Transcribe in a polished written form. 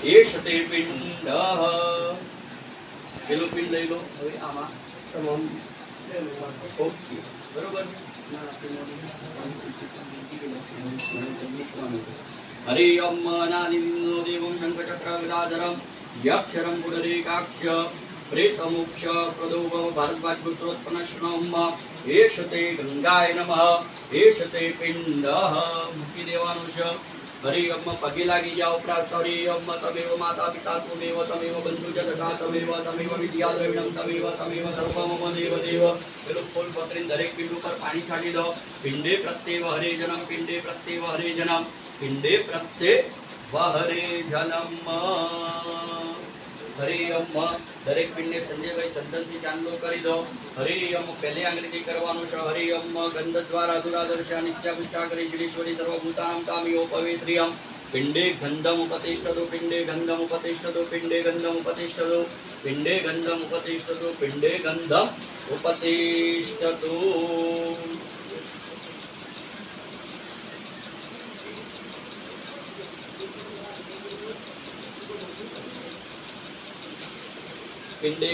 એષતે પિંડ પેલું પિંડ લઈ લો હવે આમાં તમામ ઓકે બરોબર હરિ ઓમ નાદિનો દેવમ શંખચક્ર ગદાધરમ યક્ષરમ પુંડરીકાક્ષ પ્રેતમોક્ષ પ્રદોભ ભારદ્વાજ પુત્રોત્પન્નશ્રમ એષતે ગંગાય નમઃ એષતે પિંડ મૂકી દેવાનું છે હરિ ઓમ પગે લાગી જાઓ પ્રાર્થ હરિ ઓમ તમેવ માતા પિતા ત્વમેવ તમેવ બંધુ જ સખા તમેવ વિદ્યા દ્રવિણમ તમેવ સર્વમ દેવ દેવ પેલું ફૂલ પત્રીને દરેક પિંડ ઉપર પાણી છાંટી દો પિંડે પ્રત્યેવ હરે જનમ પિંડે પ્રત્યેવ હરે જનમ પિંડે પ્રત્યેવ હરે જનમ હરિ ઓમ દરેક પિંડને સંજયભાઈ ચંદનથી ચાંદલો કરી દો હરિ ઓમ પહેલી આંગળીથી કરવાનું છે હરિ ઓમ ગંધ દ્વારા દુરાદર્શા નિત્યા પુષ્ટા કરી શ્રીશ્વરી સર્વભૂતાનાં તામિયો પવે શ્રિયમ પિંડે ગંધમ ઉપતિષ્ઠતુ પિંડે ગંધમ ઉપતિષ્ઠતુ પિંડે ગંધમ ઉપતિષ્ઠતુ પિંડે ગંધમ ઉપતિષ્ઠતુ પિંડે ગંધમ ઉપતિષ્ઠતુ પિંડે